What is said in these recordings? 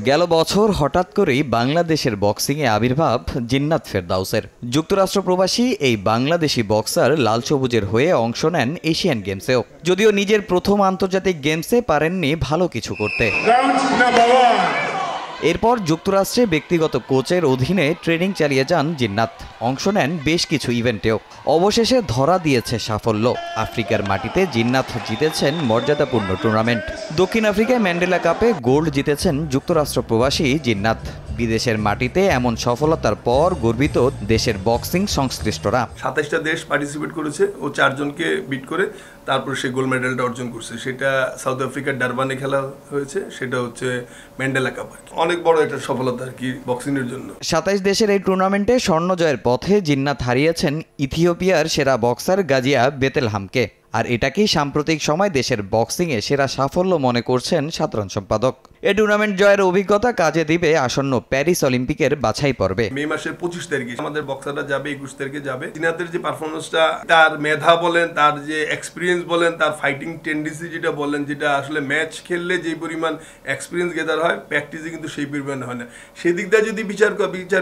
গেল বছর হঠাৎ করেই বাংলাদেশের বক্সিংয়ে আবির্ভাব জিন্নাত ফেরদাউসের। যুক্তরাষ্ট্র প্রবাসী এই বাংলাদেশি বক্সার লাল সবুজের হয়ে অংশ নেন এশিয়ান গেমসেও। যদিও নিজের প্রথম আন্তর্জাতিক গেমসে পারেননি ভালো কিছু করতে। এরপর যুক্তরাষ্ট্রে ব্যক্তিগত কোচের অধীনে ট্রেনিং চালিয়ে যান জিন্নাত। অংশ নেন বেশ কিছু ইভেন্টেও। অবশেষে ধরা দিয়েছে সাফল্য। আফ্রিকার মাটিতে জিন্নাত জিতেছেন মর্যাদাপূর্ণ টুর্নামেন্ট। দক্ষিণ আফ্রিকায় ম্যান্ডেলা কাপে গোল্ড জিতেছেন যুক্তরাষ্ট্র প্রবাসী জিন্নাত। বিদেশের মাটিতে এমন সফলতার পর গর্বিত দেশের বক্সিং সংশ্লিষ্টরা। ২৭টা দেশ পার্টিসিপেট করেছে ও ৪ জনকে বিট করে তারপর সে গোল্ড মেডেলটা অর্জন করছে। সেটা সাউথ আফ্রিকার ডারবানে খেলা হয়েছে, সেটা হচ্ছে ম্যান্ডেলা কাপ। অনেক বড় একটা সফলতা আর কি বক্সিং এর জন্য। ২৭ দেশের এই টুর্নামেন্টে স্বর্ণ জয়ের পথে জিন্নাত হারিয়েছেন ইথিওপিয়ার সেরা বক্সার গাজিয়া বেতেলহামকে। আর এটাকেই সাম্প্রতিক সময় দেশের বক্সিংয়ে সেরা সাফল্য মনে করছেন সাধারণ সম্পাদক। এই টুর্নামেন্ট জয়ের অভিজ্ঞতা কাজে দিবে আসন্ন প্যারিস অলিম্পিকের বাছাই পর্বে। মে মাসের ২৫ তারিখে আমাদের বক্সাররা যাবে, ২১ তারিখে যাবে। জিন্নাতের যে পারফরমেন্সটা, তার মেধা বলেন, তার যে এক্সপিরিয়েন্স বলেন, তার ফাইটিং টেন্ডেন্সি যেটা বলেন, যেটা আসলে ম্যাচ খেললে যে পরিমাণ এক্সপিরিয়েন্স গেদার হয়, প্র্যাকটিসে কিন্তু সেই পরিমাণ হয় না। সেদিক দিয়ে যদি বিচার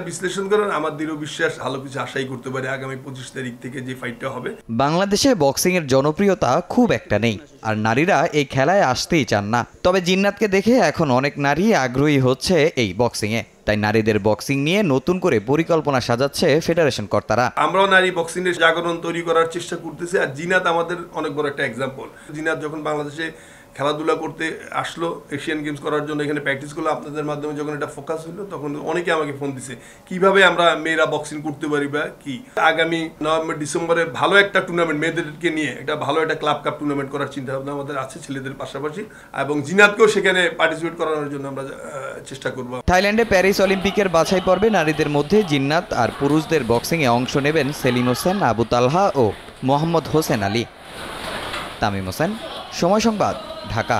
বিশ্লেষণ করেন, আমার দৃঢ় বিশ্বাস ভালো কিছু আশাই করতে পারে আগামী ২৫ তারিখ থেকে যে ফাইটটা হবে। বাংলাদেশে বক্সিং এর জনপ্রিয়তা খুব একটা নেই, আর নারীরা এই খেলায় আসতেই চান না। তবে জিন্নাতকে দেখে এখন অনেক নারী আগ্রহী হচ্ছে এই বক্সিংয়ে। তাই নারীদের বক্সিং নিয়ে নতুন করে পরিকল্পনা সাজাচ্ছে ফেডারেশন কর্তারা। আমরাও নারী বক্সিং এর জাগরণ তৈরি করার চেষ্টা করতেছি। আর জিন্নাত আমাদের অনেক বড় একটা এক্সাম্পল। জিন্নাত যখন বাংলাদেশে খেলাধুলা করতে আসলো, এশিয়ান গেমস করার জন্য এখানে প্র্যাকটিস করলো, আপনাদের মাধ্যমে যখন এটা ফোকাস হলো, তখন অনেকে আমাকে ফোন দিছে কিভাবে আমরা মেয়েরা বক্সিং করতে পারি বা কি। আগামী নভেম্বর ডিসেম্বরে ভালো একটা টুর্নামেন্ট মেয়েদেরকে নিয়ে একটা ভালো একটা ক্লাব কাপ টুর্নামেন্ট করার চিন্তা ভাবনা আমাদের আছে ছেলেদের পাশাপাশি, এবং জিন্নাতকেও সেখানে পার্টিসিপেট করানোর জন্য আমরা চেষ্টা করব। থাইল্যান্ডে প্যারিস অলিম্পিকের বাছাই পর্বে নারীদের মধ্যে জিন্নাত আর পুরুষদের বক্সিংয়ে অংশ নেবেন সেলিম হোসেন, আবু তালহা ও মোহাম্মদ হোসেন আলী। তামিম হোসেন, সময় সংবাদ, ঢাকা।